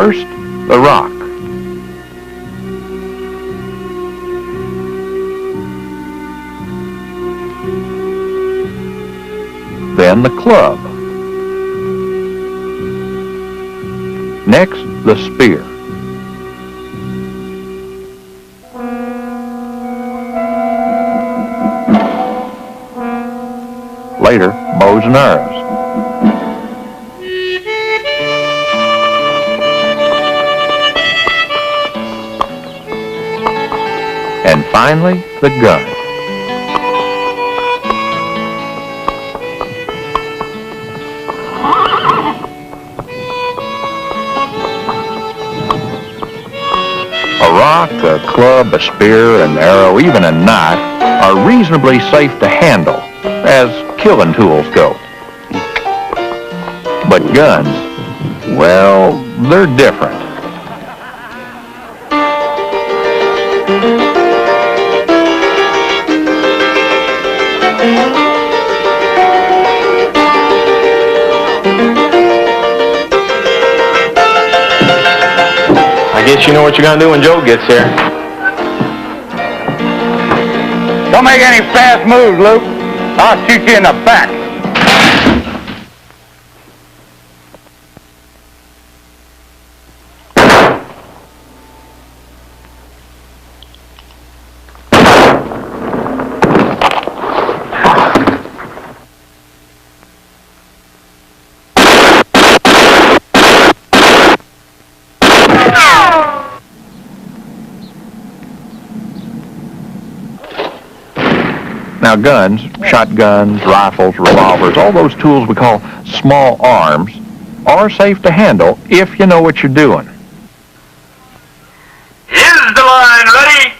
First, the rock. Then the club. Next, the spear. Later, bows and arrows. And finally, the gun. A rock, a club, a spear, an arrow, even a knife are reasonably safe to handle as killing tools go. But guns, well, they're different. I guess you know what you're gonna do when Joe gets here. Don't make any fast moves, Luke. I'll shoot you in the back. Now guns, shotguns, rifles, revolvers, all those tools we call small arms are safe to handle if you know what you're doing. Is the line ready?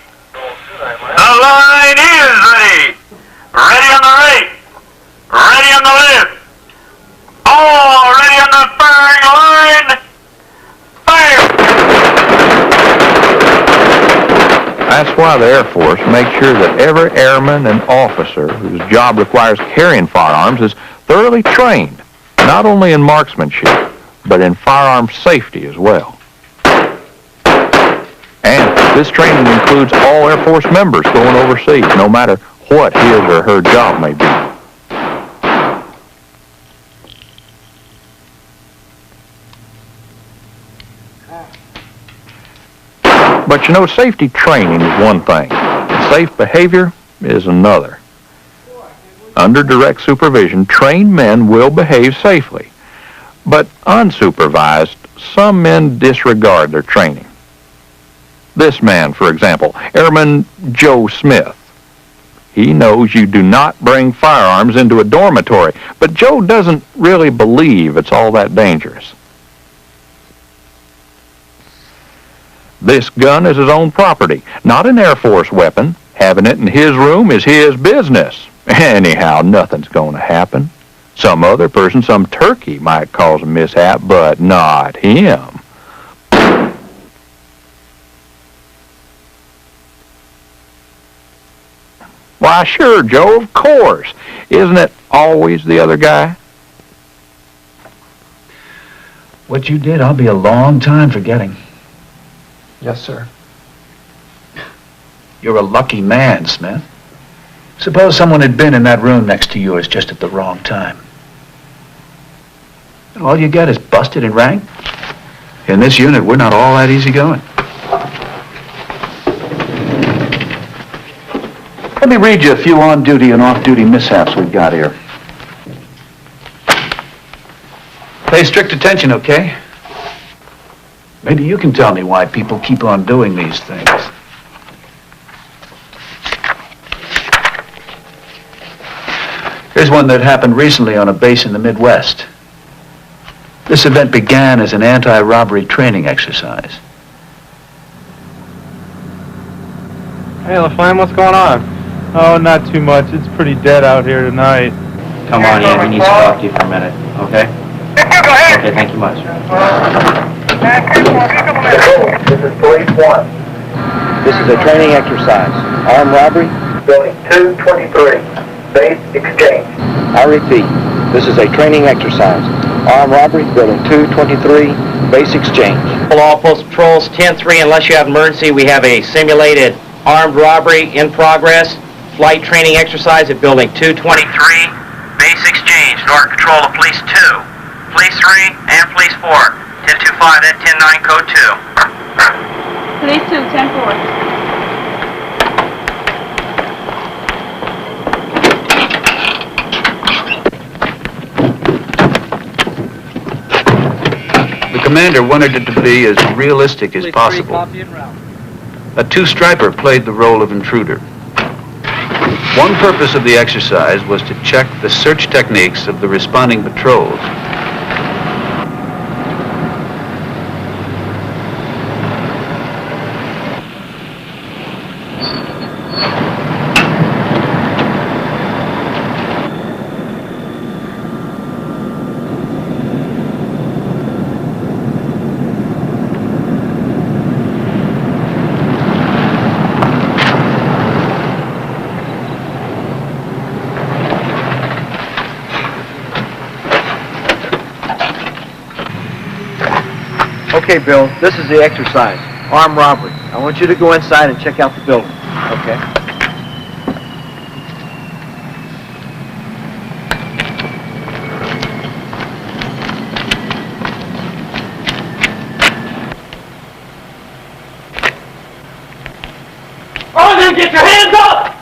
The line is ready. Ready on the right. Ready on the left. All ready on the firing line. Fire! That's why the Air Force makes sure that every airman and officer whose job requires carrying firearms is thoroughly trained, not only in marksmanship, but in firearm safety as well. And this training includes all Air Force members going overseas, no matter what his or her job may be. But you know, safety training is one thing. Safe behavior is another. Under direct supervision, trained men will behave safely. But unsupervised, some men disregard their training. This man, for example, Airman Joe Smith. He knows you do not bring firearms into a dormitory, but Joe doesn't really believe it's all that dangerous. This gun is his own property, not an Air Force weapon. Having it in his room is his business. Anyhow, nothing's going to happen. Some other person, some turkey, might cause a mishap, but not him. Why, sure, Joe, of course. Isn't it always the other guy? What you did, I'll be a long time forgetting. Yes, sir. You're a lucky man, Smith. Suppose someone had been in that room next to yours just at the wrong time. And all you get is busted and rank. In this unit, we're not all that easygoing. Let me read you a few on-duty and off-duty mishaps we've got here. Pay strict attention, okay? Maybe you can tell me why people keep on doing these things. Here's one that happened recently on a base in the Midwest. This event began as an anti-robbery training exercise. Hey, LaFlame, what's going on? Oh, not too much. It's pretty dead out here tonight. Come on in. We need to talk to you for a minute, okay? Go ahead. Okay, thank you much. This is Police 1. This is a training exercise. Armed robbery? Building 223. Base exchange. I repeat, this is a training exercise. Armed robbery, building 223, base exchange. All post patrols, 10-3, unless you have emergency, we have a simulated armed robbery in progress. Flight training exercise at building 223, base exchange. North control of police 2, police 3, and police 4. 1025 and 109 code 2. Police 2, 10-4. The commander wanted it to be as realistic as possible. A two-striper played the role of intruder. One purpose of the exercise was to check the search techniques of the responding patrols. Okay, Bill, this is the exercise. Armed robbery. I want you to go inside and check out the building. Okay? All of you, get your hands up!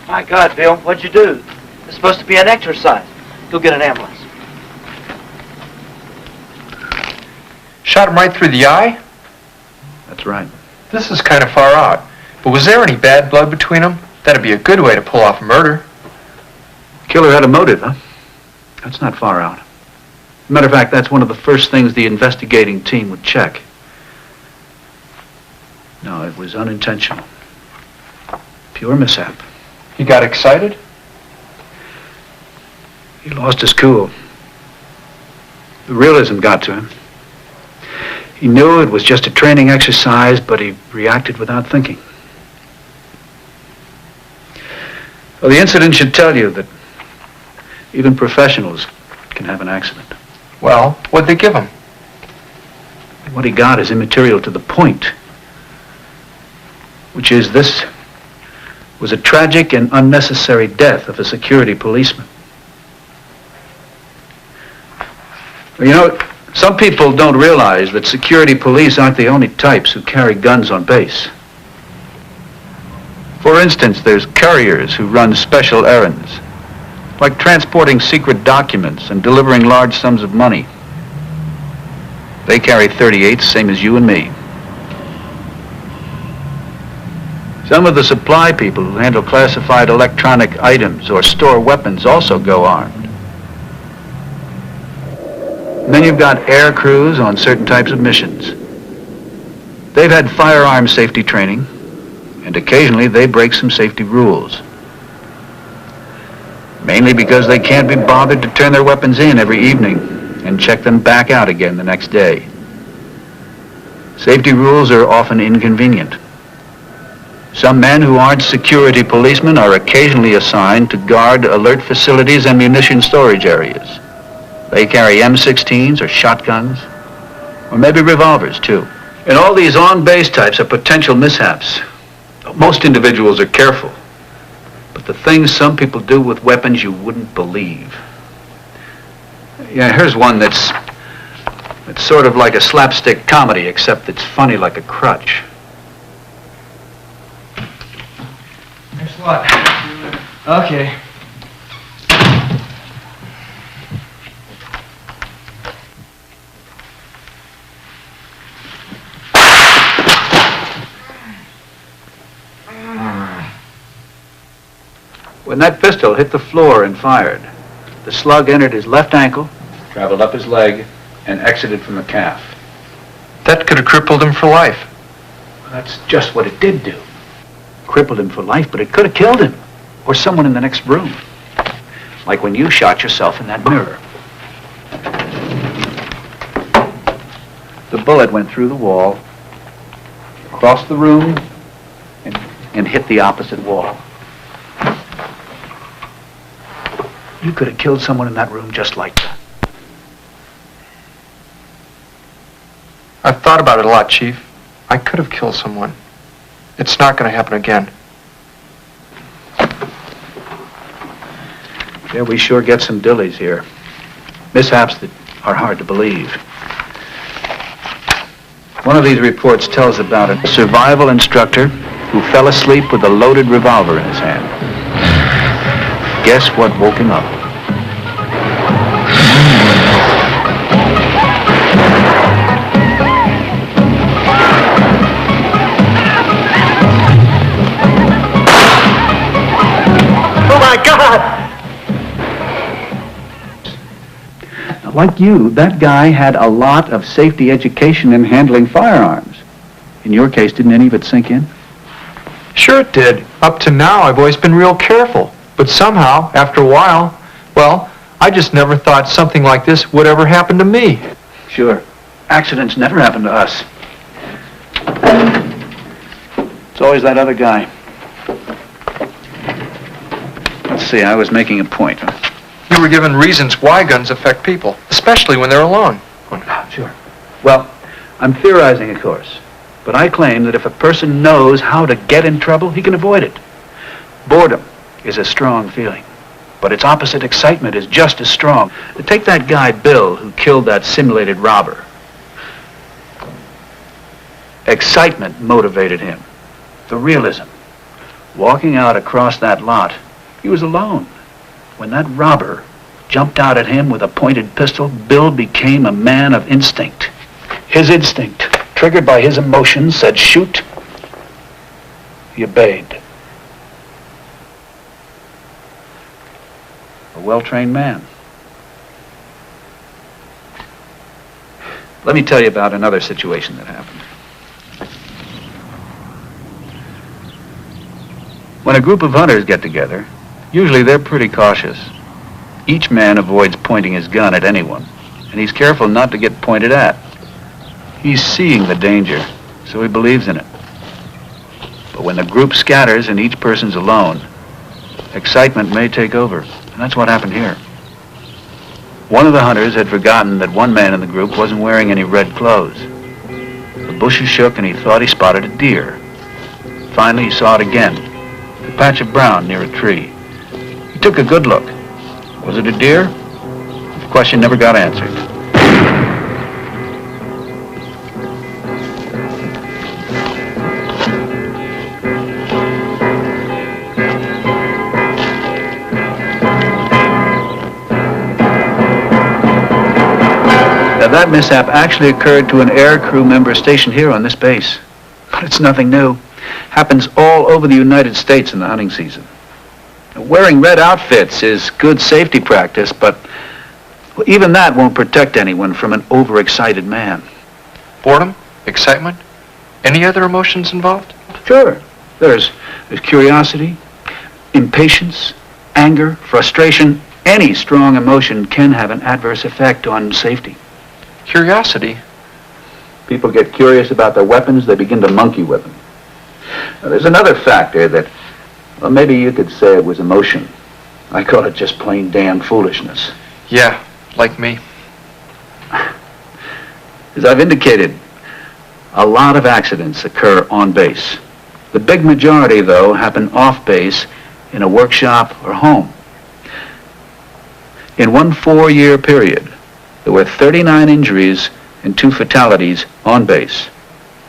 My God, Bill, what'd you do? It's supposed to be an exercise. Go get an ambulance. Shot him right through the eye? That's right. This is kind of far out. But was there any bad blood between them? That'd be a good way to pull off a murder. Killer had a motive, huh? That's not far out. Matter of fact, that's one of the first things the investigating team would check. No, it was unintentional. Pure mishap. He got excited? He lost his cool. The realism got to him. He knew it was just a training exercise, but he reacted without thinking. Well, the incident should tell you that even professionals can have an accident. Well, what'd they give him? What he got is immaterial to the point, which is this was a tragic and unnecessary death of a security policeman. Well, you know, some people don't realize that security police aren't the only types who carry guns on base. For instance, there's couriers who run special errands, like transporting secret documents and delivering large sums of money. They carry .38s, same as you and me. Some of the supply people who handle classified electronic items or store weapons also go armed. And then you've got air crews on certain types of missions. They've had firearm safety training, and occasionally they break some safety rules. Mainly because they can't be bothered to turn their weapons in every evening and check them back out again the next day. Safety rules are often inconvenient. Some men who aren't security policemen are occasionally assigned to guard alert facilities and munition storage areas. They carry M16s or shotguns, or maybe revolvers too. And all these on-base types are potential mishaps. Most individuals are careful, but the things some people do with weapons you wouldn't believe. Yeah, here's one that's sort of like a slapstick comedy, except it's funny like a crutch. Thanks a lot. Okay. When that pistol hit the floor and fired, the slug entered his left ankle, traveled up his leg, and exited from the calf. That could have crippled him for life. Well, that's just what it did do. Crippled him for life, but it could have killed him, or someone in the next room. Like when you shot yourself in that mirror. The bullet went through the wall, crossed the room, and hit the opposite wall. You could have killed someone in that room just like that. I've thought about it a lot, Chief. I could have killed someone. It's not going to happen again. Yeah, we sure get some dillies here. Mishaps that are hard to believe. One of these reports tells about a survival instructor who fell asleep with a loaded revolver in his hand. Guess what woke him up? Oh my God! Like you, that guy had a lot of safety education in handling firearms. In your case, didn't any of it sink in? Sure it did. Up to now, I've always been real careful. But somehow, after a while, well, I just never thought something like this would ever happen to me. Sure. Accidents never happen to us. It's always that other guy. Let's see, I was making a point. You were given reasons why guns affect people, especially when they're alone. Sure. Well, I'm theorizing, of course. But I claim that if a person knows how to get in trouble, he can avoid it. Boredom is a strong feeling, but its opposite, excitement, is just as strong. Take that guy, Bill, who killed that simulated robber. Excitement motivated him. The realism. Walking out across that lot, he was alone. When that robber jumped out at him with a pointed pistol, Bill became a man of instinct. His instinct, triggered by his emotions, said, shoot. He obeyed. A well-trained man. Let me tell you about another situation that happened. When a group of hunters get together, usually they're pretty cautious. Each man avoids pointing his gun at anyone, and he's careful not to get pointed at. He's seeing the danger, so he believes in it. But when the group scatters and each person's alone, excitement may take over, and that's what happened here. One of the hunters had forgotten that one man in the group wasn't wearing any red clothes. The bushes shook and he thought he spotted a deer. Finally, he saw it again, a patch of brown near a tree. He took a good look. Was it a deer? The question never got answered. Now, that mishap actually occurred to an air crew member stationed here on this base. But it's nothing new. Happens all over the United States in the hunting season. Wearing red outfits is good safety practice, but even that won't protect anyone from an overexcited man. Boredom? Excitement? Any other emotions involved? Sure. There's curiosity, impatience, anger, frustration. Any strong emotion can have an adverse effect on safety. Curiosity? People get curious about their weapons, they begin to monkey with them. Now, there's another factor that, well, maybe you could say it was emotion. I call it just plain damn foolishness. Yeah, like me. As I've indicated, a lot of accidents occur on base. The big majority, though, happen off base in a workshop or home. In one 4-year period, there were 39 injuries and 2 fatalities on base.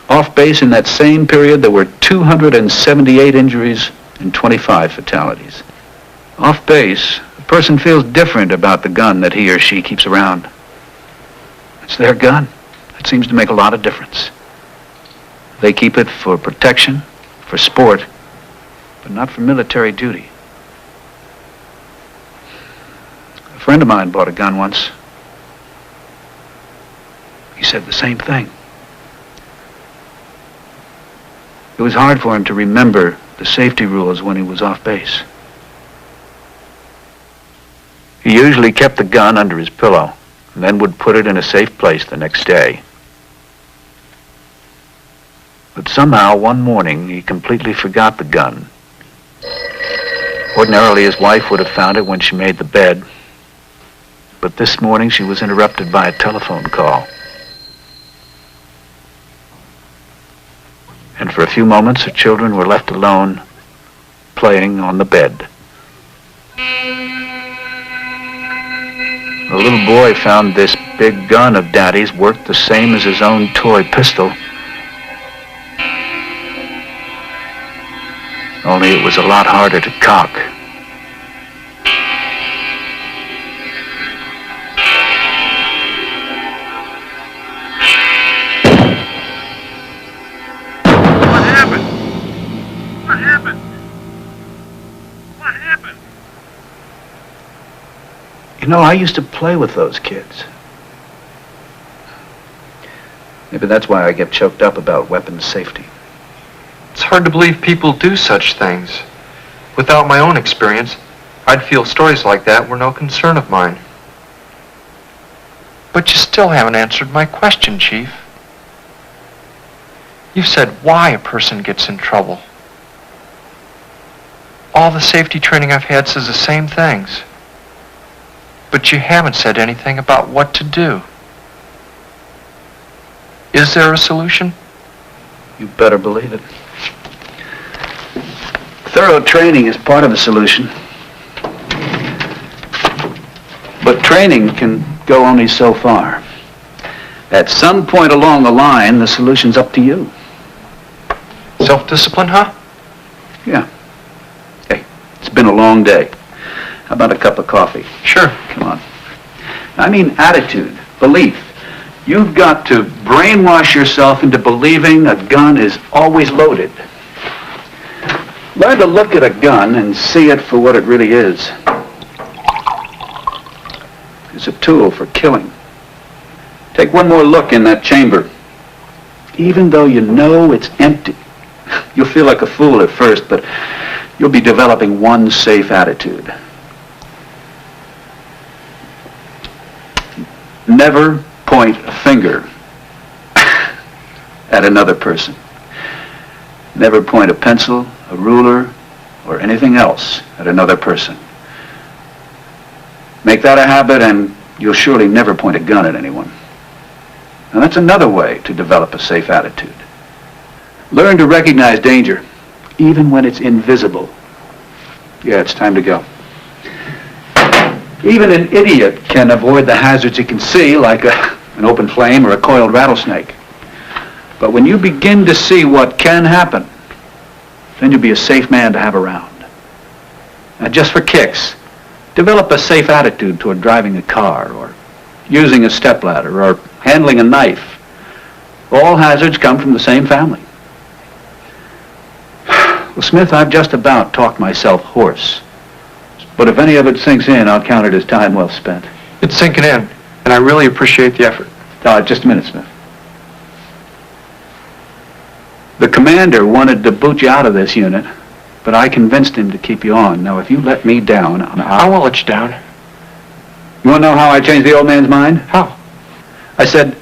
Off base in that same period, there were 278 injuries and 25 fatalities. Off base, a person feels different about the gun that he or she keeps around. It's their gun. It seems to make a lot of difference. They keep it for protection, for sport, but not for military duty. A friend of mine bought a gun once. He said the same thing. It was hard for him to remember the safety rules when he was off base. He usually kept the gun under his pillow and then would put it in a safe place the next day. But somehow, one morning, he completely forgot the gun. Ordinarily, his wife would have found it when she made the bed. But this morning, she was interrupted by a telephone call. And for a few moments, her children were left alone, playing on the bed. The little boy found this big gun of Daddy's worked the same as his own toy pistol. Only it was a lot harder to cock. What happened? What happened? What happened? You know, I used to play with those kids. Maybe that's why I get choked up about weapons safety. It's hard to believe people do such things. Without my own experience, I'd feel stories like that were no concern of mine. But you still haven't answered my question, Chief. You've said why a person gets in trouble. All the safety training I've had says the same things. But you haven't said anything about what to do. Is there a solution? You better believe it. Thorough training is part of the solution. But training can go only so far. At some point along the line, the solution's up to you. Self-discipline, huh? Yeah. Hey, it's been a long day. How about a cup of coffee? Sure. Come on. I mean attitude, belief. You've got to brainwash yourself into believing a gun is always loaded. Learn to look at a gun and see it for what it really is. It's a tool for killing. Take one more look in that chamber. Even though you know it's empty, you'll feel like a fool at first, but you'll be developing one safe attitude. Never point a finger at another person. Never point a pencil, a ruler, or anything else at another person. Make that a habit and you'll surely never point a gun at anyone. And that's another way to develop a safe attitude. Learn to recognize danger, even when it's invisible. Yeah, it's time to go. Even an idiot can avoid the hazards he can see, like an open flame or a coiled rattlesnake. But when you begin to see what can happen, then you'll be a safe man to have around. Now, just for kicks, develop a safe attitude toward driving a car or using a stepladder or handling a knife. All hazards come from the same family. Well, Smith, I've just about talked myself hoarse. But if any of it sinks in, I'll count it as time well spent. It's sinking in, and I really appreciate the effort. Just a minute, Smith. The commander wanted to boot you out of this unit, but I convinced him to keep you on. Now, if you let me down, I won't let you down. You want to know how I changed the old man's mind? How? I said,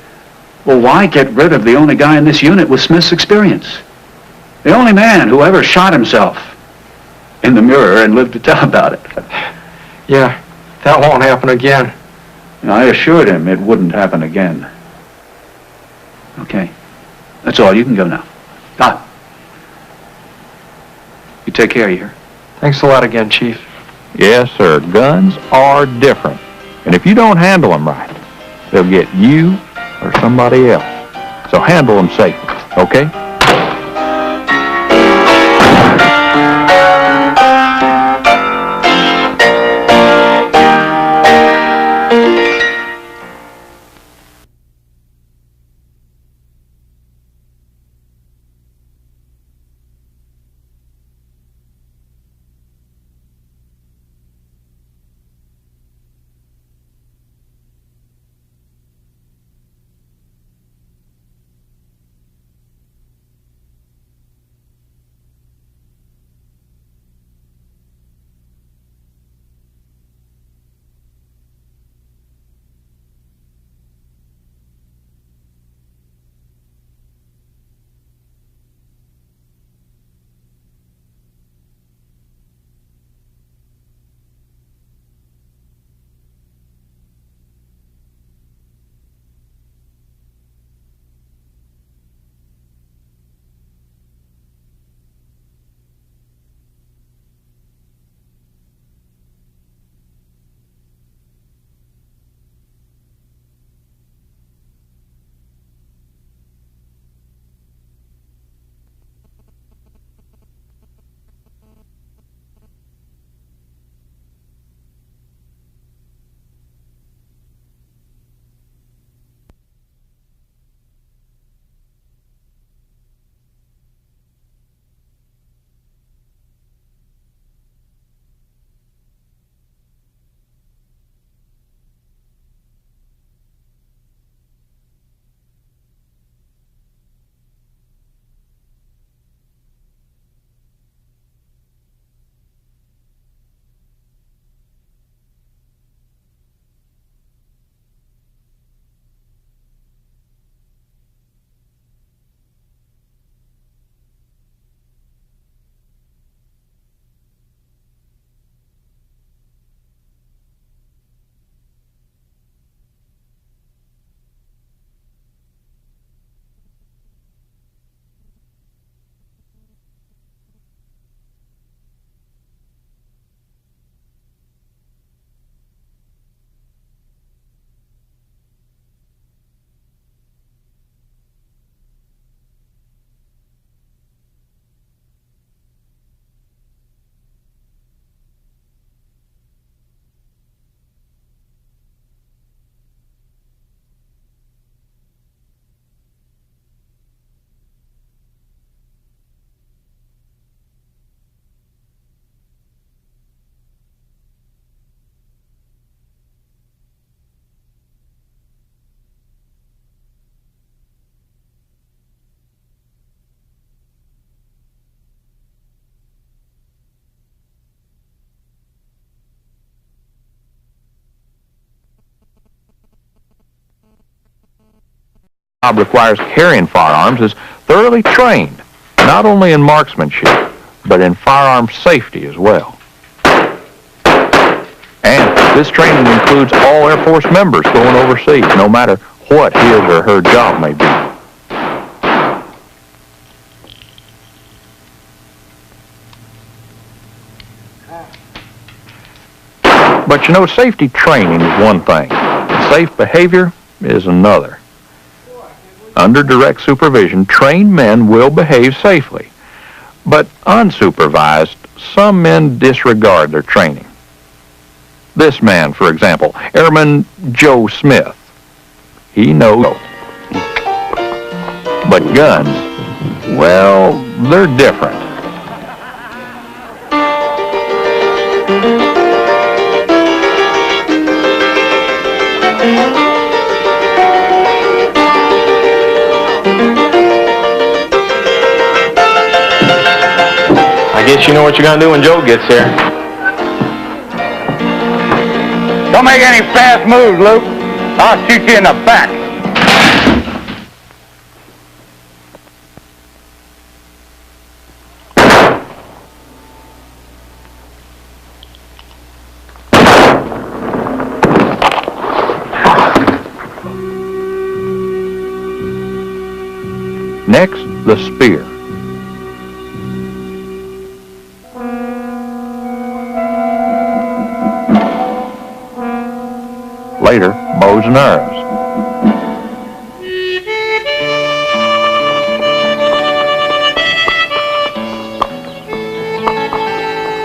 well, why get rid of the only guy in this unit with Smith's experience? The only man who ever shot himself in the mirror and lived to tell about it. Yeah, that won't happen again. And I assured him it wouldn't happen again. Okay. That's all. You can go now. You take care, you hear? Thanks a lot again, Chief. Yes, sir. Guns are different. And if you don't handle them right, they'll get you or somebody else. So handle them safely, okay? job requires carrying firearms is thoroughly trained, not only in marksmanship, but in firearm safety as well. And this training includes all Air Force members going overseas, no matter what his or her job may be. But you know, safety training is one thing. Safe behavior is another. Under direct supervision, trained men will behave safely. But unsupervised, some men disregard their training. This man, for example, Airman Joe Smith. He knows. But guns, well, they're different. I guess you know what you're gonna do when Joe gets here. Don't make any fast moves, Luke. I'll shoot you in the back. Next, the spear. Later, bows and arrows.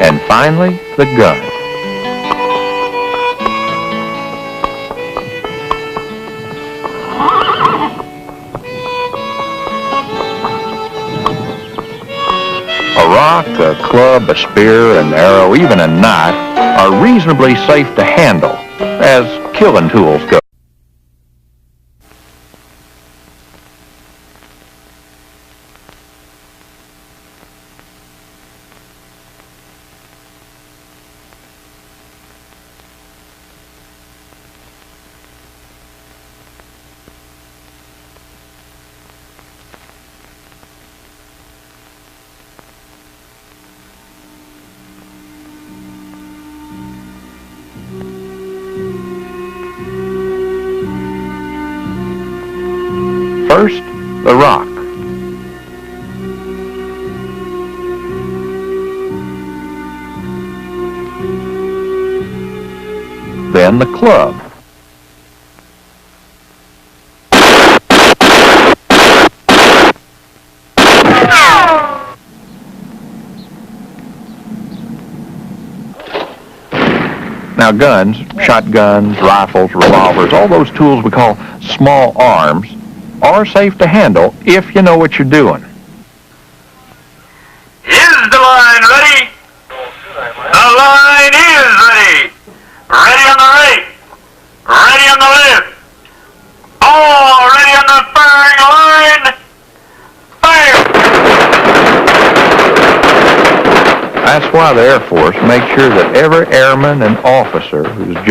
And finally, the gun. A rock, a club, a spear, an arrow, even a knife are reasonably safe to handle as killing tools go. First, the rock. Then the club. Now guns, shotguns, rifles, revolvers, all those tools we call small arms are safe to handle if you know what you're doing. Is the line ready? The line is ready. Ready on the right. Ready on the left. All ready on the firing line. Fire! That's why the Air Force makes sure that every airman and officer whose job